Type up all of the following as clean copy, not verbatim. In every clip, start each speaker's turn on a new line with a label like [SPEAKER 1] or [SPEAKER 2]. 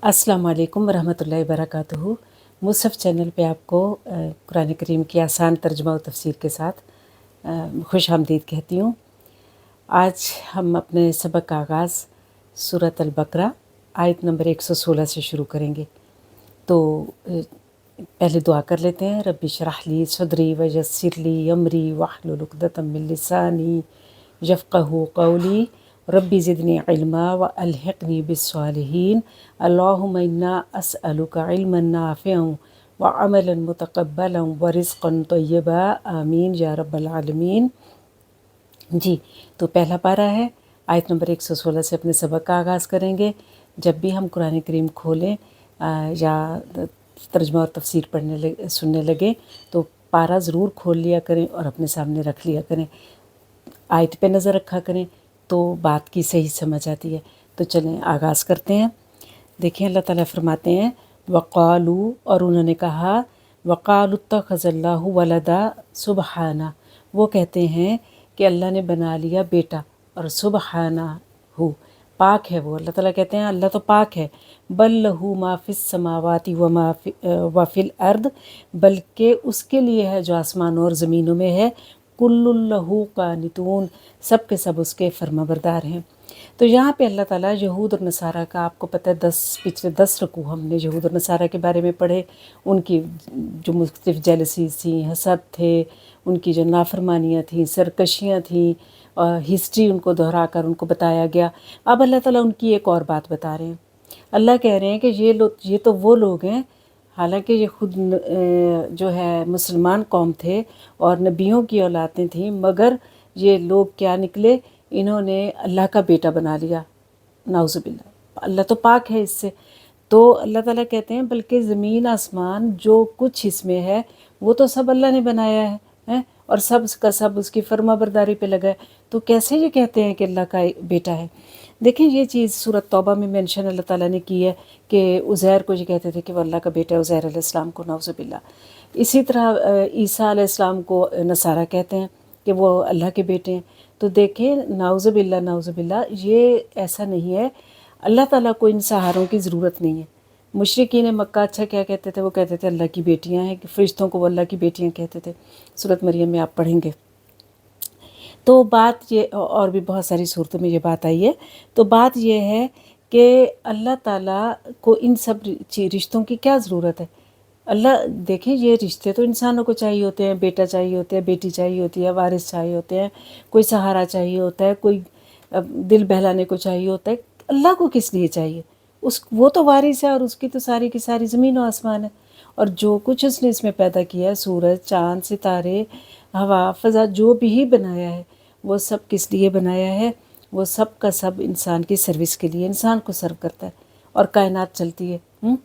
[SPEAKER 1] अस्सलाम वालेकुम रहमतुल्लाहि वबरकातुहू। मुसहफ़ चैनल पे आपको कुरान करीम की आसान तर्जुमा और तफसीर के साथ खुश आमदीद कहती हूँ। आज हम अपने सबक का आगाज़ सूरत अल-बकरा आयत नंबर 116 से शुरू करेंगे। तो पहले दुआ कर लेते हैं। रब्बी शरह ली सदरी व यस्सिर ली अमरी वहलुल उक़दतम मिन लिसानी यफ़क़हू क़ौली रब्बी ज़िदनी इल्मा व अलहिक़नी बिस्सालिहीन अल्लाहुम्मा इन्ना अस्अलुका इल्मन नाफ़िअन व अमलन मुतक़ब्बलन व रिज़्क़न तय्यबा आमीन या रब्बल आलमीन। जी, तो पहला पारा है, आयत नंबर 116 से अपने सबक का आगाज़ करेंगे। जब भी हम कुरान करीम खोलें या तर्जुमा और तफसीर सुनने लगे तो पारा ज़रूर खोल लिया करें और अपने सामने रख लिया करें। आयत पे नज़र रखा करें तो बात की सही समझ आती है। तो चलें आगाज़ करते हैं। देखिए अल्लाह ताला फरमाते हैं वक़ालू, और उन्होंने कहा वक़ालू इत्तख़ज़ल्लाहु वलदा सुबहाना, वो कहते हैं कि अल्लाह ने बना लिया बेटा, और सुबहाना हु, पाक है वो। अल्लाह ताला कहते हैं अल्लाह तो पाक है। बल लहू मा फ़िस समावाति व फ़िल अर्द, बल्कि उसके लिए है जो आसमान और ज़मीनों में है। कुल्लुल लहू क़ानितून, सब के सब उसके फरमाबरदार हैं। तो यहाँ पे अल्लाह ताला यहूद और नसारा का, आपको पता है पिछले 10 रकू हमने यहूद और नसारा के बारे में पढ़े। उनकी जो मुख्तलिफ़ जेलसी थी, हसद थे, उनकी जो नाफरमानियाँ थीं, सरकशियाँ थीं, हिस्ट्री उनको दोहरा कर उनको बताया गया। अब अल्लाह ताला उनकी एक और बात बता रहे हैं। अल्लाह कह रहे हैं कि ये तो वो लोग हैं, हालांकि ये खुद जो है मुसलमान कौम थे और नबियों की औलादें थीं, मगर ये लोग क्या निकले, इन्होंने अल्लाह का बेटा बना लिया। नाउज़ुबिल्लाह, अल्लाह तो पाक है इससे। तो अल्लाह ताला कहते हैं बल्कि ज़मीन आसमान जो कुछ इसमें है वो तो सब अल्लाह ने बनाया है, और सब का सब उसकी फर्माबरदारी पे लगा है। तो कैसे ये कहते हैं कि अल्लाह का बेटा है? देखें, ये चीज़ सूरत तौबा में मेंशन अल्लाह ताला ने की है कि उज़ैर को ये कहते थे कि वो अल्लाह का बेटा है, उज़ैर अलैहिस्सलाम को, नाउज़ुबिल्लाह। इसी तरह ईसा अलैहिस्सलाम को नसारा कहते हैं कि वो अल्लाह के बेटे हैं। तो देखें, नाउज़ुबिल्लाह नाउज़ुबिल्लाह, ये ऐसा नहीं है। अल्लाह ताला को इन सहारों की ज़रूरत नहीं है। मुशरिकीन मक्का अच्छा क्या कहते थे? वो कहते थे अल्लाह की बेटियां हैं, कि फ़रिश्तों को वो अल्लाह की बेटियां कहते थे। सूरत मरियम में आप पढ़ेंगे। तो बात ये, और भी बहुत सारी सूरतों में ये बात आई है। तो बात ये है कि अल्लाह ताला को इन सब रिश्तों की क्या ज़रूरत है? अल्लाह, देखें, ये रिश्ते तो इंसानों को चाहिए होते हैं। बेटा चाहिए होते हैं, बेटी चाहिए होती है, वारिस चाहिए होते हैं, कोई सहारा चाहिए होता है, कोई दिल बहलाने को चाहिए होता है। अल्लाह को किस लिए चाहिए? वो तो वारिस है, और उसकी तो सारी की सारी ज़मीन और आसमान है। और जो कुछ उसने इसमें पैदा किया है, सूरज, चाँद, सितारे, हवा, फ़ज़ा, जो भी बनाया है, वो सब किस लिए बनाया है? वो सब का सब इंसान की सर्विस के लिए, इंसान को सर्व करता है और कायनात चलती है।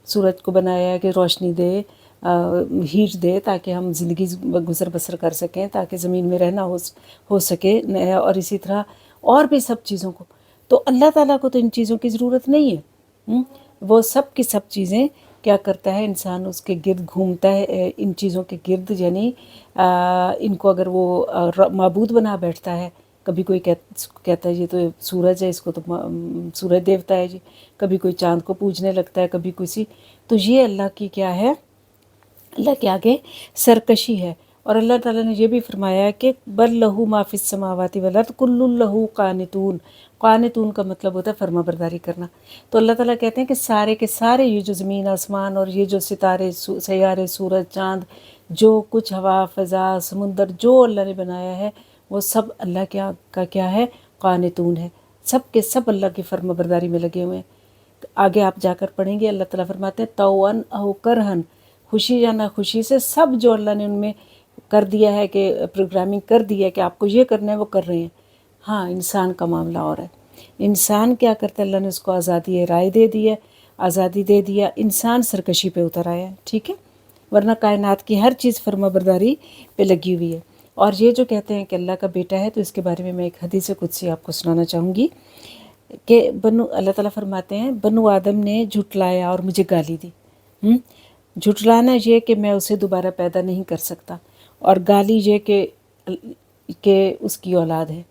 [SPEAKER 1] सूरज को बनाया है कि रोशनी दे, हीट दे, ताकि हम ज़िंदगी गुज़र बसर कर सकें, ताकि ज़मीन में रहना हो सके, और इसी तरह और भी सब चीज़ों को। तो अल्लाह ताला को तो इन चीज़ों की ज़रूरत नहीं है। वो सब की सब चीज़ें क्या करता है, इंसान उसके गिर्द घूमता है, इन चीज़ों के गिर्द, यानी इनको अगर वो माबूद बना बैठता है। कभी कोई कहता है ये तो सूरज है, इसको तो सूरज देवता है जी। कभी कोई चाँद को पूजने लगता है, कभी किसी। तो ये अल्लाह की क्या है? अल्लाह के आगे सरकशी है। और अल्लाह ताला ने यह भी फरमाया कि बल लहू माफ़िस समावाति वल अर्द कुल्लुल लहू क़ानितून। क़ानितून का मतलब होता है फर्माबरदारी करना। तो अल्लाह ताला कहते हैं कि सारे के सारे ये जो ज़मीन आसमान और ये जो सितारे, सैयारे, सूरज, चाँद, जो कुछ हवा, फ़ज़ा, समुंदर, जो अल्लाह ने बनाया है, वो सब अल्लाह का क्या है? क़ानितून है। सब के सब अल्लाह की फर्माबरदारी में लगे हुए हैं। आगे आप जाकर पढ़ेंगे, अल्लाह ताला फरमाते हैं तौअन औ करहन, खुशी या ना खुशी से, सब जो अल्लाह ने उनमें कर दिया है कि प्रोग्रामिंग कर दी है कि आपको ये करना है, वो कर रहे हैं। हाँ, इंसान का मामला और है। इंसान क्या करता है? अल्लाह ने उसको आज़ादी राय दे दी है, आज़ादी दे दिया, इंसान सरकशी पे उतर आया है, ठीक है। वरना कायनात की हर चीज़ फर्माबरदारी पे लगी हुई है। और ये जो कहते हैं कि अल्लाह का बेटा है, तो इसके बारे में मैं एक हदीस कुदसी आपको सुनाना चाहूँगी कि अल्लाह ताला फरमाते हैं, बनु आदम ने झुटलाया और मुझे गाली दी। झुटलाना ये कि मैं उसे दोबारा पैदा नहीं कर सकता, और गाली ये कि उसकी औलाद है।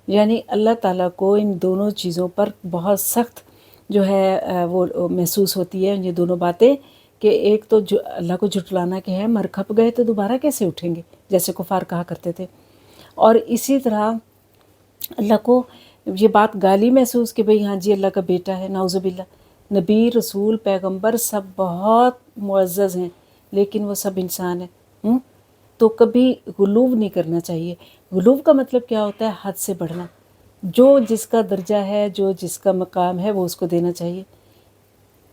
[SPEAKER 1] यानी अल्लाह ताला को इन दोनों चीज़ों पर बहुत सख्त جو ہے وہ محسوس ہوتی ہے یہ دونوں باتیں، کہ ایک تو جو اللہ کو جھٹلانا کہ ہے مر کھپ گئے تو دوبارہ کیسے اٹھیں گے، جیسے کفار کہا کرتے تھے، اور اسی طرح اللہ کو یہ بات گالی محسوس کہ بھئی ہاں جی اللہ کا بیٹا ہے، نعوذ باللہ۔ نبی، رسول، پیغمبر سب بہت معزز ہیں، لیکن وہ سب انسان ہیں۔ تو کبھی غلو نہیں کرنا چاہیے۔ غلو کا مطلب کیا ہوتا ہے؟ حد سے بڑھنا۔ جو جس کا درجہ ہے، جو جس کا مقام ہے، وہ اس کو دینا چاہیے۔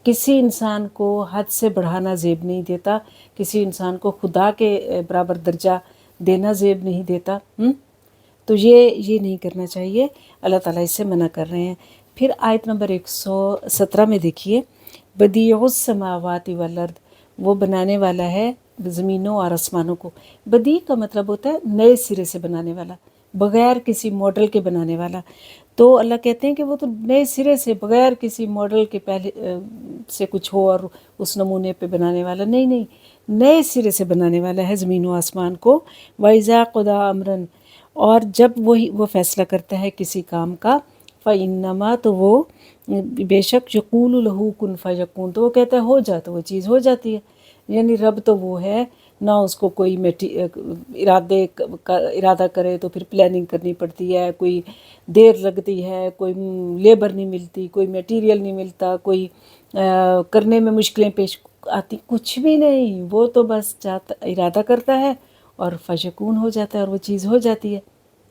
[SPEAKER 1] کسی انسان کو حد سے بڑھانا زیب نہیں دیتا، کسی انسان کو خدا کے برابر درجہ دینا زیب نہیں دیتا۔ تو یہ نہیں کرنا چاہیے، اللہ تعالیٰ اس سے منع کر رہے ہیں۔ پھر آیت نمبر 117 میں دیکھیے، بدیع السماوات والارض، وہ بنانے والا ہے زمینوں اور آسمانوں کو۔ بدیع کا مطلب ہوتا ہے نئے سرے سے بنانے والا، بغیر کسی ماڈل کے بنانے والا۔ تو اللہ کہتے ہیں کہ وہ تو نئے سرے سے، بغیر کسی ماڈل کے پہلے سے کچھ ہو اور اس نمونے پہ بنانے والا نہیں، نئے سرے سے بنانے والا ہے زمین و آسمان کو۔ وَإِذَا قَضَىٰ أَمْرًا، اور جب وہ فیصلہ کرتا ہے کسی کام کا، فَإِنَّمَا، تو وہ بے شک، یقول لہو کن فیکون، تو وہ کہتا ہے ہو جا، تو وہ چیز ہو جاتی ہے۔ یعنی رب تو وہ ہے، نہ اس کو کوئی ارادہ کرے تو پھر پلاننگ کرنی پڑتی ہے، کوئی دیر لگتی ہے، کوئی لیبر نہیں ملتی، کوئی میٹیریل نہیں ملتا، کوئی کرنے میں مشکلیں پیش آتی، کچھ بھی نہیں۔ وہ تو بس ارادہ کرتا ہے اور فیکون ہو جاتا ہے اور وہ چیز ہو جاتی ہے۔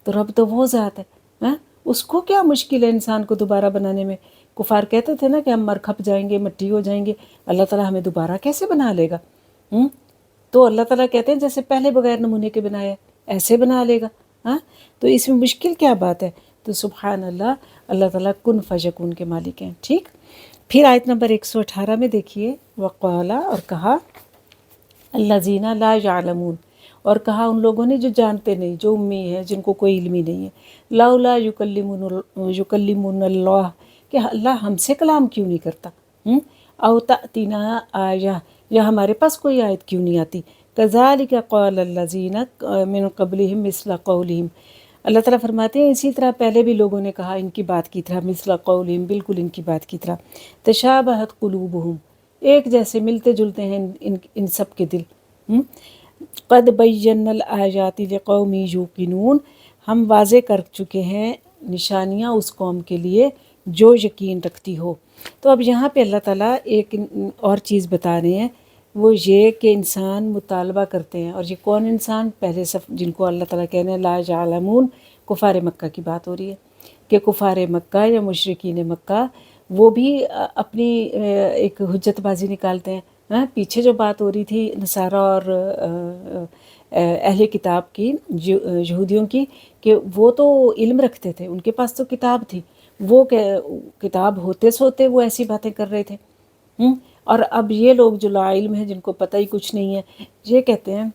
[SPEAKER 1] تو رب تو وہ ذات ہے، اس کو کیا مشکل ہے انسان کو دوبارہ بنانے میں؟ کفار کہتے تھے نا کہ ہم مر کھپ جائیں گے، مٹی ہو جائیں گے، اللہ تعالیٰ ہمیں دوبارہ کیسے بنا لے گا؟ تو اللہ تعالیٰ کہتے ہیں جیسے پہلے بغیر نمونے کے بنایا ایسے بنا لے گا۔ تو اس میں مشکل کیا بات ہے؟ تو سبحان اللہ، اللہ تعالیٰ کن فیکون کے مالک ہیں، ٹھیک۔ پھر آیت نمبر 118 میں دیکھیے، وقالا، اور کہا، الذین لا یعلمون، اور کہا ان لوگوں نے جو جانتے نہیں، جو امی ہے، جن کو کوئی علم ہی نہیں ہے، لولا یکلمون اللہ، کہ اللہ ہم سے کلام کیوں نہیں کرتا، او تأتینا آیہ، یا ہمارے پاس کوئی آیت کیوں نہیں آتی، کذالک قال الذین من قبلہم مثل قولہم، اللہ تعالیٰ فرماتے ہیں اسی طرح پہلے بھی لوگوں نے کہا ان کی بات کی طرح، مثل قولہم، بالکل ان کی بات کی طرح، تشابہت قلوبہم، ایک جیسے ملتے جلتے ہیں ان سب کے دل۔ قد بینا الآیات لقوم یوقنون، ہم واضح کر چکے ہیں نشانیاں اس قوم کے لیے جو یقین رکھتی ہو۔ تو اب یہاں پہ اللہ تعالیٰ ایک اور چیز بتا رہے ہیں، وہ یہ کہ انسان مطالبہ کرتے ہیں، اور یہ کون انسان؟ پہلے جن کو اللہ تعالیٰ کہنے ہیں لا یعلمون، کفار مکہ کی بات ہو رہی ہے، کہ کفار مکہ یا مشرکین مکہ وہ بھی اپنی ایک حجت بازی نکالتے ہیں۔ پیچھے جو بات ہو رہی تھی نصارہ اور اہل کتاب کی، یہودیوں کی، کہ وہ تو علم رکھتے تھے، ان کے پاس تو کتاب تھی، وہ کتاب ہوتے سوتے وہ ایسی باتیں کر رہے تھے۔ اور اب یہ لوگ جو لا علم ہیں، جن کو پتہ ہی کچھ نہیں ہے، یہ کہتے ہیں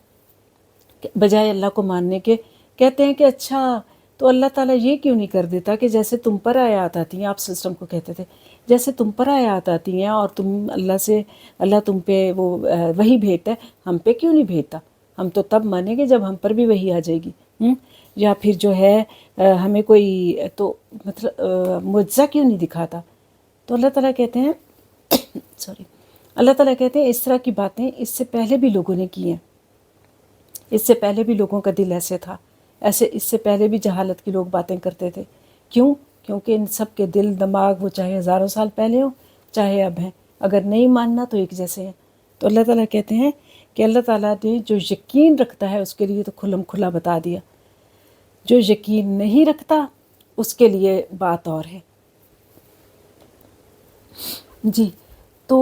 [SPEAKER 1] بجائے اللہ کو ماننے کے، کہتے ہیں کہ اچھا تو اللہ تعالیٰ یہ کیوں نہیں کر دیتا کہ جیسے تم پر آیات آتی ہیں، آپ سسٹم کو کہتے تھے جیسے تم پر آیات آتی ہیں اور تم اللہ تم پہ وہ وحی بھیجتا ہے، ہم پہ کیوں نہیں بھیجتا؟ ہم تو تب مانیں گے جب ہم پر بھی وحی آ جائے گی، یا پھر جو ہے ہمیں کوئی تو مطلب معجزہ کیوں نہیں دکھاتا؟ تو اللہ تعالیٰ کہتے ہیں اللہ تعالیٰ کہتے ہیں اس طرح کی باتیں اس سے پہلے بھی لوگوں نے کی ہیں، اس سے پہلے بھی لوگوں کا دل ایسے تھا، اس سے پہلے بھی جہالت کی لوگ باتیں کرتے تھے۔ کیوں؟ کیونکہ ان سب کے دل دماغ وہ چاہے ہزاروں سال پہلے ہوں چاہے اب ہیں، اگر نہیں ماننا تو ایک جیسے ہیں۔ تو اللہ تعالیٰ کہتے ہیں کہ اللہ تعالیٰ نے جو یقین رکھتا ہے اس کے لیے تو کھلم کھلا بتا دیا، جو یقین نہیں رکھتا اس کے لیے بات اور ہے۔ جی، تو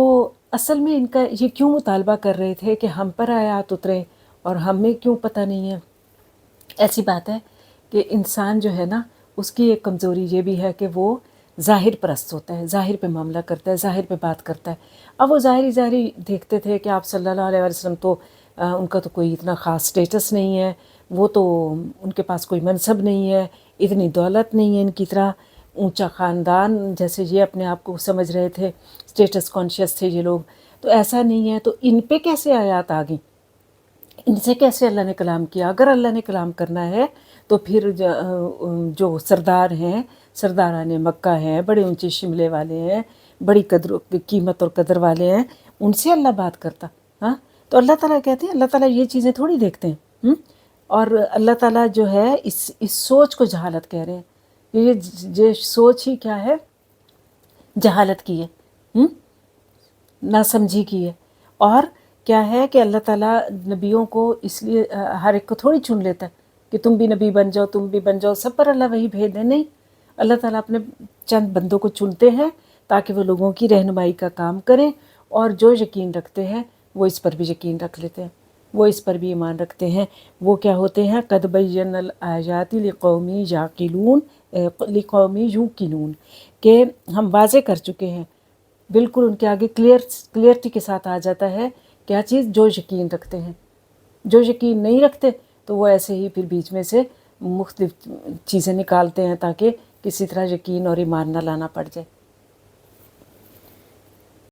[SPEAKER 1] اصل میں ان کا یہ کیوں مطالبہ کر رہے تھے کہ ہم پر آیات اترے اور ہمیں کیوں پتہ نہیں ہے؟ ایسی بات ہے کہ انسان جو ہے نا، اس کی ایک کمزوری یہ بھی ہے کہ وہ ظاہر پرست ہوتا ہے، ظاہر پہ معاملہ کرتا ہے، ظاہر پہ بات کرتا ہے۔ اب وہ ظاہری دیکھتے تھے کہ آپ صلی اللہ علیہ وسلم تو ان کا تو کوئی اتنا خاص سٹیٹس نہیں ہے، وہ تو ان کے پاس کوئی منصب نہیں ہے، اتنی دولت نہیں ہے ان کی طرح، اونچا خاندان جیسے یہ اپنے آپ کو سمجھ رہے تھے، سٹیٹس کانشیس تھے یہ لوگ، تو ایسا نہیں ہے۔ تو ان پہ کیسے آیات آ گئیں؟ ان سے کیسے اللہ نے کلام کیا؟ اگر اللہ نے کلام کرنا ہے تو پھر جو سردار ہیں، سرداران مکہ ہیں، بڑے اونچے شملے والے ہیں، बड़ी कदर कीमत और कदर वाले हैं, उनसे अल्लाह बात करता। हाँ, तो अल्लाह ताला कहते हैं, अल्लाह ताला ये चीज़ें थोड़ी देखते हैं। और अल्लाह ताला जो है इस सोच को जहालत कह रहे हैं। ये सोच ही क्या है, जहालत की है, नासमझी की है। और क्या है कि अल्लाह ताला नबियों को इसलिए हर एक को थोड़ी चुन लेता है कि तुम भी नबी बन जाओ, तुम भी बन जाओ, सब पर अल्लाह वही भेज दे, नहीं। अल्लाह ताला अपने चंद बंदों को चुनते हैं ताकि वो लोगों की रहनुमाई का काम करें, और जो यकीन रखते हैं वो इस पर भी यकीन रख लेते हैं, वो इस पर भी ईमान रखते हैं। वो क्या होते हैं, कद बय्यनल आयाति लिकौमी याकिलून लिकौमी यूकिनून, कि हम वाज़े कर चुके हैं, बिल्कुल उनके आगे क्लियरिटी के साथ आ जाता है क्या चीज़, जो यकीन रखते हैं। जो यकीन नहीं रखते तो वो ऐसे ही फिर बीच में से मुख्तलिफ चीज़ें निकालते हैं ताकि किसी तरह यकीन और ईमान ना लाना पड़ जाए।